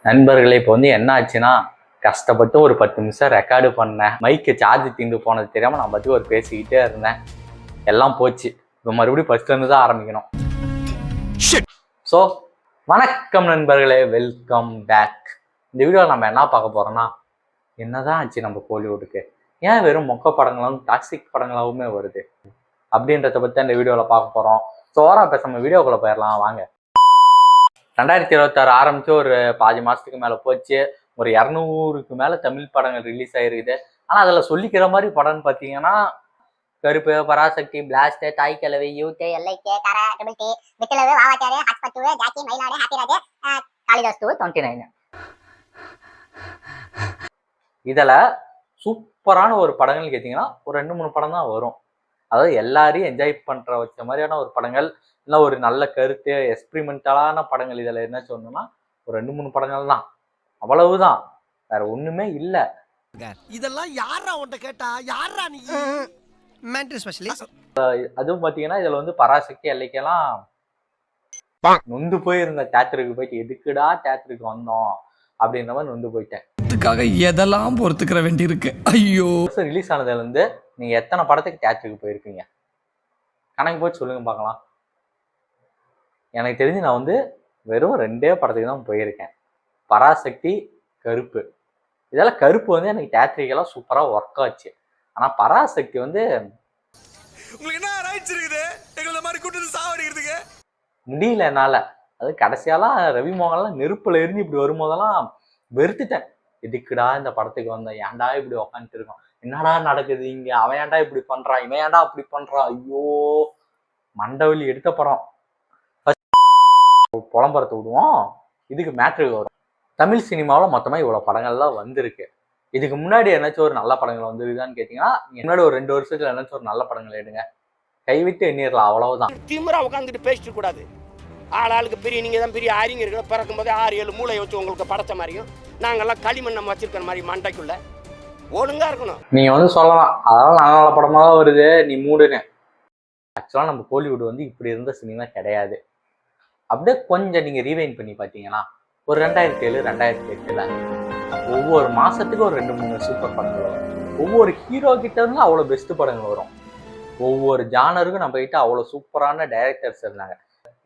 நண்பர்களே, இப்போ என்ன ஆச்சுன்னா, கஷ்டப்பட்டு ஒரு 10 நிமிஷம் ரெக்கார்டு பண்ணேன். மைக்கு சார்ஜ் தீர்ந்து போனது தெரியாமல் நான் பற்றி ஒரு பேசிக்கிட்டே இருந்தேன். எல்லாம் போச்சு. இப்போ மறுபடியும் ஃபர்ஸ்ட்லேருந்து தான் ஆரம்பிக்கணும். ஸோ வணக்கம் நண்பர்களே, வெல்கம் பேக். இந்த வீடியோவில் நம்ம என்ன பார்க்க போகிறோம்னா, என்னதான் ஆச்சு நம்ம கோலிவுட்டுக்கு, ஏன் வெறும் மொக்க படங்களும் டாக்ஸிக் படங்களாகவுமே வருது அப்படின்றத பற்றி இந்த வீடியோவில் பார்க்க போகிறோம். ஸோ பேசாம வீடியோக்குள்ளே போயிடலாம் வாங்க. 2026 ஆரம்பிச்சு ஒரு பாதி மாசத்துக்கு மேல போச்சு. ஒரு 200க்கு மேல தமிழ் படங்கள் ரிலீஸ் ஆயிருக்குது. ஆனா அதுல சொல்லிக்கிற மாதிரி படம்னு பாத்தீங்கன்னா, கருப்பு, பராசக்தி, பிளாஸ்ட், தாய் கிழவி, யூத், எல்ஐகே, கர, triple D, விக்கிலவு, வாவாச்சாரு, hotspot, Jackie, மயிலாடு, ஹாப்பிராஜ், Kalidas 29. இதுல சூப்பரான ஒரு படங்கள் கேட்டீங்கன்னா ஒரு 2-3 படம் தான் வரும். அதாவது எல்லாரையும் என்ஜாய் பண்ற வச்ச மாதிரியான ஒரு படங்கள், இல்லை ஒரு நல்ல கருத்து எக்ஸ்பிரிமெண்டலான படங்கள். இதில் என்ன சொல்லணும்னா ஒரு 2-3 படங்கள் தான், அவ்வளவுதான், வேற ஒண்ணுமே இல்லை. இதெல்லாம் யாரா உன்கிட்ட கேட்டா, யாரா நீ மென்டல் ஸ்பெஷலிஸ்ட்? அதுவும் பார்த்தீங்கன்னா இதில் பராசக்தி, எல்லைக்கெல்லாம் நொந்து போயிருந்த தியேட்டருக்கு போயிட்டு எதுக்குடா தியேட்டருக்கு வந்தோம் அப்படின்ற மாதிரி நொந்து போயிட்டேன். எதெல்லாம் பொறுத்துக்கிற வேண்டி இருக்கு. ஐயோ, ரிலீஸ் ஆனதுலேருந்து நீங்க எத்தனை படத்துக்கு தியேட்டருக்கு போயிருக்கீங்க? கணக்கு போய் சொல்லுங்க பார்க்கலாம். எனக்கு தெரிஞ்சு நான் வெறும் 2 படத்துக்கு தான் போயிருக்கேன். பராசக்தி, கருப்பு. இதெல்லாம் கருப்பு எனக்கு தியேட்டருக்கெல்லாம் சூப்பராக ஒர்க் ஆச்சு. ஆனா பராசக்தி முடியல என்னால. அது கடைசியாலாம் ரவி மோகன்லாம் நெருப்புல எரிஞ்சு இப்படி வரும்போதெல்லாம் வெறுத்துட்டேன். எதுக்குடா இந்த படத்துக்கு வந்தேன், ஏன்டா இப்படி உக்காந்துட்டு இருக்கோம், என்னடா நடக்குது இங்க, அவன் ஏன்டா இப்படி பண்றான், இவன் ஏன்டா அப்படி பண்றான், ஐயோ மண்டவெளி எடுத்த படம். புலம்பரத்தை விடுவோம், இதுக்கு மேட்ருக்கு வரும். தமிழ் சினிமாவில் மொத்தமாக இவ்வளோ படங்கள்லாம் வந்திருக்கு. இதுக்கு முன்னாடி என்னாச்சும் ஒரு நல்ல படங்கள் வந்துருக்குதான்னு கேட்டிங்கன்னா, முன்னாடி ஒரு 2 வருஷத்துல என்னாச்சும் ஒரு நல்ல படங்கள் எடுங்க, கைவிட்டு எண்ணிடலாம், அவ்வளவுதான். திமிரா உட்காந்துட்டு பேசிட்டு கூடாது. ஆளுக்கு பெரிய நீங்க தான் பெரிய அறிஞர்கள், பிறக்கும் போதே 6-7 மூளை வச்சு உங்களுக்கு படைச்ச மாதிரியும் நாங்கெல்லாம் களிமண்ணம் வச்சிருக்கிற மாதிரி மண்டைக்குள்ள ஒழுங்கா இருக்கணும். நீங்க சொல்லலாம் அதெல்லாம் நல்ல நல்ல படமா தான் வருது, நீ மூடுன்னு. ஆக்சுவலா நம்ம கோலிவுட் இப்படி இருந்த சினிமா கிடையாது. அப்படியே கொஞ்சம் நீங்க ரீவைண்ட் பண்ணி பார்த்தீங்கன்னா, ஒரு 2007 2008ல ஒவ்வொரு மாசத்துக்கு ஒரு 2-3 சூப்பர் படங்கள் வரும். ஒவ்வொரு ஹீரோ கிட்ட இருந்து அவ்வளோ பெஸ்ட் படங்கள் வரும். ஒவ்வொரு ஜானருக்கும் நம்ம கிட்ட அவ்வளோ சூப்பரான டைரக்டர்ஸ் இருந்தாங்க.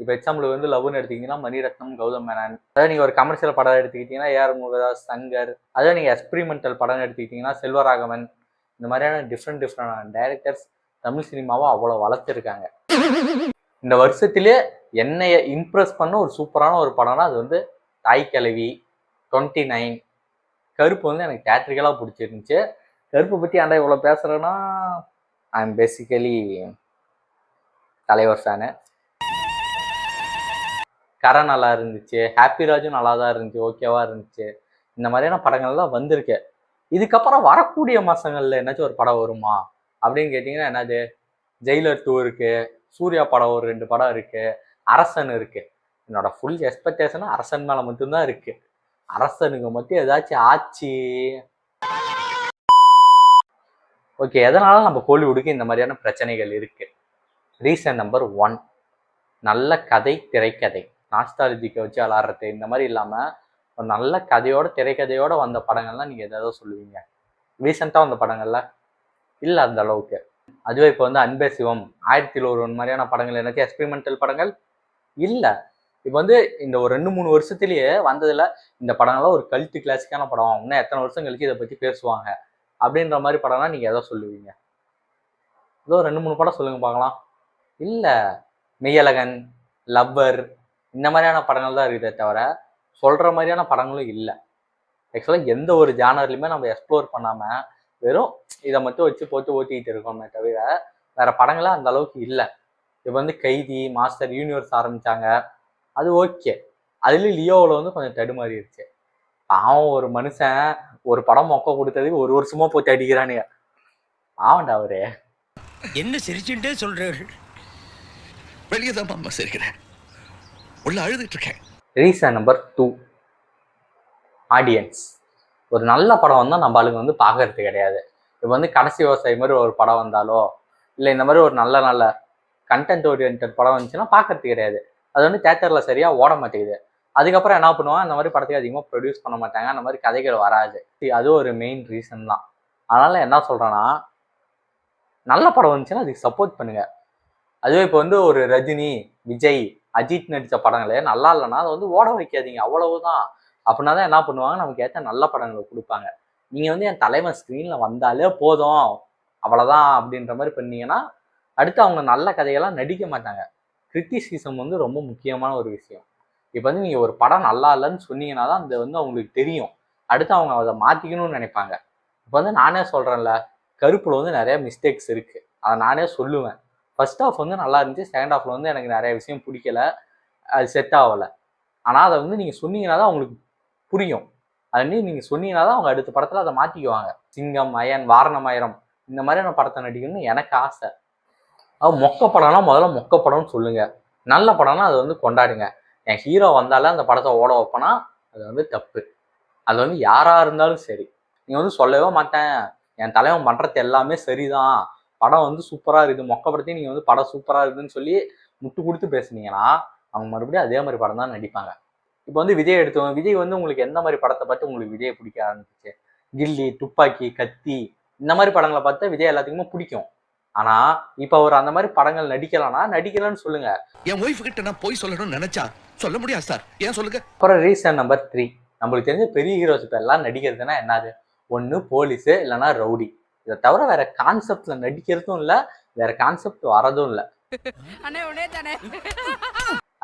இப்போ எக்ஸாம்பிள் லவ்னு எடுத்துக்கிட்டீங்கன்னா மணிரத்னம், கௌதம் மேனன். அதாவது நீங்கள் ஒரு கமர்ஷியல் படம் எடுத்துக்கிட்டீங்கன்னா ஏஆர் முருகதாஸ், சங்கர். அதாவது நீங்கள் எக்ஸ்பிரிமெண்டல் படம் எடுத்துக்கிட்டீங்கன்னா செல்வராகவன். இந்த மாதிரியான டிஃப்ரெண்டான டைரக்டர்ஸ் தமிழ் சினிமாவை அவ்வளோ வளர்த்துருக்காங்க. இந்த வருஷத்திலே என்னைய இம்ப்ரெஸ் பண்ண ஒரு சூப்பரான ஒரு படம்னா அது தாய் கிழவி, 29. கருப்பு எனக்கு தியேட்டருக்கெல்லாம் பிடிச்சிருந்துச்சு. கருப்பை பற்றி ஆண்டா இவ்வளோ பேசுகிறேன்னா, ஐ எம் பேசிக்கலி தலைவர் ஃபேனு. கரை நல்லா இருந்துச்சு, ஹாப்பிராஜும் நல்லா தான் இருந்துச்சு, ஓகேவா இருந்துச்சு. இந்த மாதிரியான படங்கள்லாம் வந்திருக்கு. இதுக்கப்புறம் வரக்கூடிய மாதங்களில் என்னாச்சும் ஒரு படம் வருமா அப்படின்னு கேட்டிங்கன்னா என்னது, ஜெயிலர் 2 இருக்கு, சூர்யா படம் ஒரு 2 படம் இருக்கு, அரசன் இருக்கு. என்னோட ஃபுல் எக்ஸ்பெக்டேஷன் அரசன் மேலே மட்டும்தான் இருக்கு. அரசனுக்கு மட்டும் ஏதாச்சும் ஆச்சு ஓகே. எதனால நம்ம கோலிவுட்டுக்கு இந்த மாதிரியான பிரச்சனைகள் இருக்கு? ரீசன் நம்பர் 1, நல்ல கதை, திரைக்கதை. நாஸ்டாலஜிக்கை வச்சு விளாடுறது இந்த மாதிரி இல்லாமல் ஒரு நல்ல கதையோட திரைக்கதையோட வந்த படங்கள்லாம் நீங்கள் எதாவது சொல்லுவீங்க. ரீசெண்டாக வந்த படங்கள்ல இல்லை அந்த அளவுக்கு. அதுவே இப்போ அன்பே சிவம், 1001 மாதிரியான படங்கள் எனக்கு எக்ஸ்பிரிமெண்டல் படங்கள் இல்லை. இப்போ இந்த ஒரு 2-3 வருஷத்துலேயே வந்ததில் இந்த படங்கள்லாம் ஒரு கல்ட்டு கிளாசிக்கான படம், இன்னும் எத்தனை வருஷம் கழிச்சு இதை பற்றி பேசுவாங்க அப்படின்ற மாதிரி படம்லாம் நீங்கள் எதை சொல்லுவீங்க? ஏதோ 2-3 படம் சொல்லுங்க பார்க்கலாம். இல்லை, மெய்யழகன், லவ்வர் இந்த மாதிரியான படங்கள் தான் இருக்குதே தவிர சொல்கிற மாதிரியான படங்களும் இல்லை. ஆக்சுவலாக எந்த ஒரு ஜானர்லையுமே நம்ம எக்ஸ்ப்ளோர் பண்ணாமல் வெறும் இதை மட்டும் வச்சு போட்டு ஓட்டிக்கிட்டு இருக்கோமே தவிர வேற படங்களே அந்த அளவுக்கு இல்லை. இப்போ கைதி, மாஸ்டர், யூனிவர்ஸ் ஆரம்பித்தாங்க, அது ஓகே. அதுலேயும் லியோவில் கொஞ்சம் தடுமாறிடுச்சு. அவன் ஒரு மனுஷன் ஒரு படம் மொக்க கொடுத்ததுக்கு 1 வருஷமா போட்டு அடிக்கிறானுங்க. ஆவண்டா அவரு என்ன சிரிச்சுட்டே சொல்றாரு? வெளியே தான் அம்மா சிரிக்கிறேன், உள்ள அழுதுட்டு இருக்கேன். Reason number 2, audience. ஒரு நல்ல படம் வந்தால் நம்ம ஆளுங்க பார்க்கறது கிடையாது. இப்போ கடைசி விவசாயி மாதிரி ஒரு படம் வந்தாலோ இல்லை இந்த மாதிரி ஒரு நல்ல நல்ல கண்டென்ட் ஓரியன்ட் படம் வந்துச்சுன்னா பார்க்கறது கிடையாது. அது தியேட்டரில் சரியாக ஓட மாட்டேங்குது. அதுக்கப்புறம் என்ன பண்ணுவாங்க, அந்த மாதிரி படத்துக்கு அதிகமாக ப்ரொடியூஸ் பண்ண மாட்டாங்க, அந்த மாதிரி கதைகள் வராது. அது ஒரு மெயின் ரீசன் தான். அதனால என்ன சொல்றேன்னா, நல்ல படம் வந்துச்சுன்னா அதுக்கு சப்போர்ட் பண்ணுங்க. அதுவே இப்போ வந்து ஒரு ரஜினி, விஜய், அஜித் நடித்த படங்களே நல்லா இல்லைன்னா அதை வந்து ஓட வைக்காதீங்க, அவ்வளவுதான். அப்படின்னா தான் என்ன பண்ணுவாங்க, நமக்கு ஏற்ற நல்ல படங்களை கொடுப்பாங்க. நீங்கள் வந்து என் தலைவன் ஸ்க்ரீனில் வந்தாலே போதும் அவ்வளோதான் அப்படின்ற மாதிரி பண்ணீங்கன்னா அடுத்து அவங்க நல்ல கதையெல்லாம் நடிக்க மாட்டாங்க. கிரிட்டிசிசம் வந்து ரொம்ப முக்கியமான ஒரு விஷயம். இப்போ வந்து நீங்கள் ஒரு படம் நல்லா இல்லைன்னு சொன்னீங்கன்னா தான் அது வந்து அவங்களுக்கு தெரியும், அடுத்து அவங்க அதை மாற்றிக்கணும்னு நினைப்பாங்க. இப்போ வந்து நானே சொல்கிறேன்ல, கருப்பில் வந்து நிறைய மிஸ்டேக்ஸ் இருக்குது, அதை நானே சொல்லுவேன். ஃபர்ஸ்ட் ஹாஃப் வந்து நல்லா இருந்துச்சு, செகண்ட் ஹாஃப்ல வந்து எனக்கு நிறைய விஷயம் பிடிக்கல, அது செட் ஆகலை. ஆனால் அதை வந்து நீங்கள் சொன்னீங்கன்னா தான் அவங்களுக்கு புரியும். அது நீங்கள் சொன்னீங்கன்னா தான் அவங்க அடுத்த படத்தில் அதை மாற்றிக்குவாங்க. சிங்கம், அயன், வாரணமாயிரம் இந்த மாதிரியான படத்தை நடிக்கணும்னு எனக்கு ஆசை. அது மொக்க படம்னா முதல்ல மொக்க படம்னு சொல்லுங்க, நல்ல படம்னா அதை வந்து கொண்டாடுங்க. என் ஹீரோ வந்தாலே அந்த படத்தை ஓட வைப்பேன்னா அது வந்து தப்பு. அது வந்து யாராக இருந்தாலும் சரி, நீங்கள் வந்து சொல்லவே மாட்டேன் என் தலைவன் பண்ணுறது எல்லாமே சரிதான், படம் வந்து சூப்பராக இருக்குது, மொக்க படத்தையும் நீங்கள் வந்து படம் சூப்பராக இருக்குதுன்னு சொல்லி முட்டு கொடுத்து பேசுனீங்கன்னா அவங்க மறுபடியும் அதே மாதிரி படம் தான் நடிப்பாங்க. இப்போ வந்து விஜய் எடுத்தோம், விஜய் வந்து உங்களுக்கு எந்த மாதிரி படத்தை பார்த்து உங்களுக்கு விஜய் பிடிக்க ஆரம்பிச்சு? கில்லி, துப்பாக்கி, கத்தி இந்த மாதிரி படங்களை பார்த்தா விஜய் எல்லாத்துக்குமே பிடிக்கும். ஆனா இப்போ அவர் அந்த மாதிரி படங்கள் நடிக்கலாம்னா நடிக்கலன்னு சொல்லுங்க. என் ஒய்ஃப் கிட்ட நான் போய் சொல்லணும்னு நினைச்சா சொல்ல முடியாது சார், ஏன் சொல்லுங்க. அப்புறம் ரீசன் நம்பர் 3, நம்மளுக்கு தெரிஞ்ச பெரிய ஹீரோஸ் இப்போ எல்லாம் நடிக்கிறதுனா என்னது, ஒன்று போலீஸு இல்லைன்னா ரவுடி. இதை தவிர வேற கான்செப்ட்ல நடிக்கிறதும் இல்லை, வேற கான்செப்ட் வரதும் இல்லை.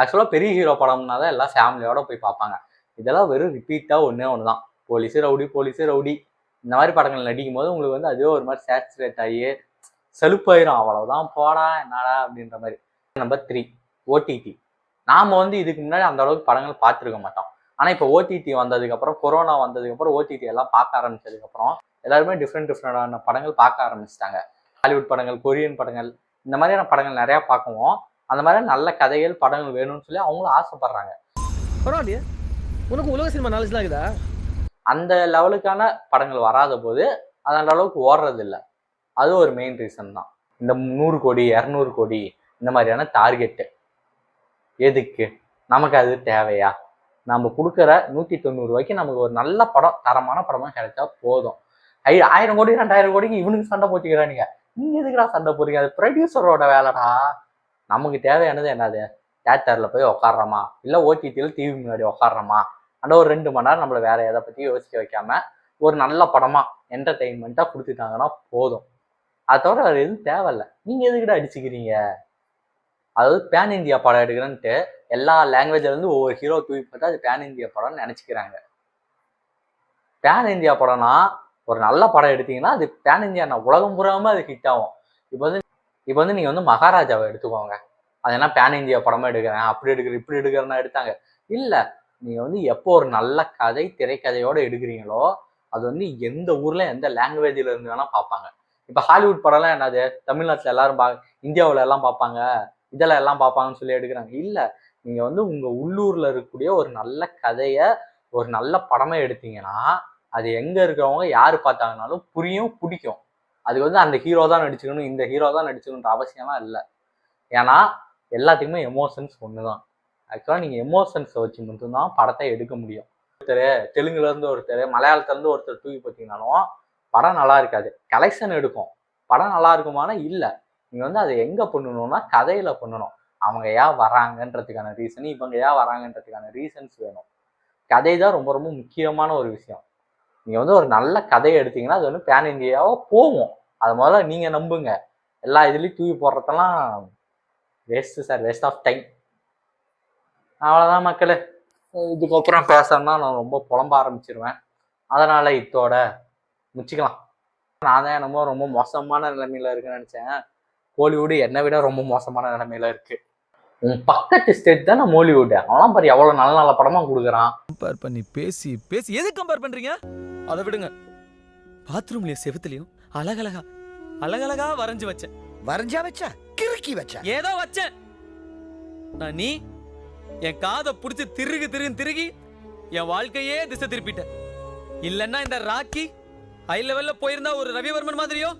ஆக்சுவலாக பெரிய ஹீரோ படம்னா தான் எல்லாம் ஃபேமிலியோட போய் பார்ப்பாங்க. இதெல்லாம் வெறும் ரிப்பீட்டாக ஒன்று தான், போலீஸு ரவுடி போலீஸு ரவுடி இந்த மாதிரி படங்கள் நடிக்கும் போது உங்களுக்கு வந்து அதுவே ஒரு மாதிரி சேச்சுரேட் ஆகி செலுப்பாயிரும், அவ்வளவுதான் போடா என்னடா அப்படின்ற மாதிரி. Number 3, OTT. நாம் வந்து இதுக்கு முன்னாடி அந்த அளவுக்கு படங்கள் பார்த்துருக்க மாட்டோம். ஆனால் இப்போ ஓடிடி வந்ததுக்கப்புறம், கொரோனா வந்ததுக்கப்புறம், ஓடிடி எல்லாம் பார்க்க ஆரம்பிச்சதுக்கப்புறம் எல்லாருமே டிஃப்ரெண்டான படங்கள் பார்க்க ஆரம்பிச்சிட்டாங்க. ஹாலிவுட் படங்கள், கொரியன் படங்கள் இந்த மாதிரியான படங்கள் நிறையா பார்க்கவும் அந்த மாதிரி நல்ல கதைகள் படங்கள் வேணும்னு சொல்லி அவங்களும் ஆசைப்படுறாங்க. பரவாயில்லையே, உனக்கு உலக சினிமா நாலேஜ்லாம் இருக்குதா? அந்த லெவலுக்கான படங்கள் வராத போது அது அந்த அளவுக்கு ஓடுறது இல்லை. அது ஒரு மெயின் ரீசன் தான். இந்த 100 கோடி 200 கோடி இந்த மாதிரியான டார்கெட்டு எதுக்கு? நமக்கு அது தேவையா? நம்ம கொடுக்குற 190 ரூபாய்க்கு நமக்கு ஒரு நல்ல படம், தரமான படமாக கிடைச்சா போதும். 1000 கோடி 2000 கோடிக்கு இவனுக்கு சண்டை போச்சுக்கிறானுங்க, நீங்க எதுக்குடா சண்டை போறீங்க? அது ப்ரொடியூசரோட வேலைடா. நமக்கு தேவையானது என்னது? தியேட்டரில் போய் உட்காடுறோமா, இல்லை ஓடிடியில் டிவி முன்னாடி உட்காடுறோமா, அந்த ஒரு 2 மணி நேரம் நம்மளை வேற எதை பற்றி யோசிக்க வைக்காம ஒரு நல்ல படமாக என்டர்டெயின்மெண்ட்டாக கொடுத்துட்டாங்கன்னா போதும். அதை தவிர வேறு எதுவும் தேவையில்லை. நீங்கள் எதுக்கிட்ட அடிச்சுக்கிறீங்க? அதாவது பேன் இந்தியா படம் எடுக்கிறேன்ட்டு எல்லா லாங்குவேஜ்லேருந்து ஒவ்வொரு ஹீரோ தூக்கி போட்டு அது பேன் இந்தியா படம்னு நினச்சிக்கிறாங்க. பேன் இந்தியா படம்னா ஒரு நல்ல படம் எடுத்தீங்கன்னா அது பேன் இந்தியா உலகம் பூராமல் அது ஹிட் ஆகும். இப்போ வந்து நீங்கள் வந்து மகாராஜாவை எடுத்துக்கோங்க, அது என்ன பேன் இந்தியா படமாக எடுக்கிறேன், அப்படி எடுக்கிறேன் இப்படி எடுக்கிறேன்னா எடுத்தாங்க இல்லை. நீங்கள் வந்து எப்போ ஒரு நல்ல கதை திரைக்கதையோடு எடுக்கிறீங்களோ அது வந்து எந்த ஊரில் எந்த லாங்குவேஜில் இருந்து வேணால் பார்ப்பாங்க. இப்போ ஹாலிவுட் படம்லாம் என்னது, தமிழ்நாட்டில் எல்லாரும் இந்தியாவில் எல்லாம் பார்ப்பாங்க, இதெல்லாம் எல்லாம் பார்ப்பாங்கன்னு சொல்லி எடுக்கிறாங்க. இல்லை, நீங்கள் வந்து உங்கள் உள்ளூரில் இருக்கக்கூடிய ஒரு நல்ல கதையை ஒரு நல்ல படமே எடுத்தீங்கன்னா அது எங்கே இருக்கிறவங்க யார் பார்த்தாங்கனாலும் புரியும், பிடிக்கும். அதுக்கு வந்து அந்த ஹீரோ தான் நடிச்சுக்கணும், இந்த ஹீரோ தான் நடிச்சுக்கணுன்ற அவசியம்லாம் இல்லை. ஏன்னா எல்லாத்துக்குமே எமோஷன்ஸ் ஒன்று தான். ஆக்சுவலாக நீங்கள் எமோஷன்ஸை வச்சு மட்டும்தான் படத்தை எடுக்க முடியும். ஒருத்தர் தெலுங்குலேருந்து ஒருத்தர், மலையாளத்துலேருந்து ஒருத்தர் தூக்கி பார்த்தீங்கன்னாலும் படம் நல்லா இருக்காது. கலெக்ஷன் எடுக்கும், படம் நல்லா இருக்குமானா இல்லை. நீங்கள் வந்து அதை எங்கே பண்ணணும்னா கதையில் பண்ணணும். அவங்க ஏன் வராங்கன்றதுக்கான ரீசன், இவங்க ஏன் வராங்கன்றதுக்கான ரீசன்ஸ் வேணும். கதை தான் ரொம்ப ரொம்ப முக்கியமான ஒரு விஷயம். நீங்கள் வந்து ஒரு நல்ல கதையை எடுத்தீங்கன்னா அது வந்து பேன் இந்தியாவோ போகும். அது முதல்ல நீங்கள் நம்புங்க. எல்லா இதுலேயும் தூக்கி போடுறதெல்லாம் waste sir, waste of time. அவ்வளோதான் மக்களே. இதுக்கப்புறம் பேசணும்னா நான் ரொம்ப புலம்ப ஆரம்பிச்சிருவேன். அதனால் இதோட முடிச்சுக்கலாம். நான் தான் என்னமோ ரொம்ப மோசமான நிலைமையில இருக்குன்னு நினச்சேன். கோலிவுட் என்னை விட ரொம்ப மோசமான நிலைமையில இருக்கு. உன் பக்கத்து ஸ்டேட் தான் நான் மோலிவுட், அவெல்லாம் பாரு எவ்வளோ நல்ல நல்ல படமாக கொடுக்குறான். கம்பேர் பண்ணி பேசி பேசி எது கம்பேர் பண்ணுறீங்க? அதை விடுங்க. பாத்ரூம்லேயும் செவுத்துலையும் அழகழகா வரைஞ்சு வச்சேன். வரைஞ்சா வச்சா, கிறுக்கி வச்சா, ஏதோ வச்சேன். நான் நீ என் காதை பிடிச்சி திருகி என் வாழ்க்கையே திசை திருப்பிட்ட. இல்லைன்னா இந்த ராக்கி ஹை லெவல்ல போயிருந்தா ஒரு ரவிவர்மன் மாதிரியோ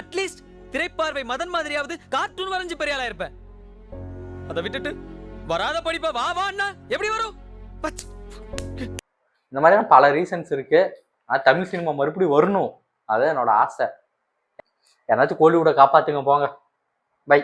அட்லீஸ்ட் திரைப்பார்வை மதன் மாதிரியாவது கார்ட்டூன் வரைஞ்சு பெரிய ஆளா இருப்பேன். அதை விட்டுட்டு வராத படிப்ப வா வான்னா எப்படி வரும்? இந்த மாதிரியான பல ரீசன்ஸ் இருக்கு. ஆனால் தமிழ் சினிமா மறுபடியும் வரணும், அதான் என்னோட ஆசை. யாராச்சும் கோலிவுட்டை காப்பாத்துங்க போங்க. பை.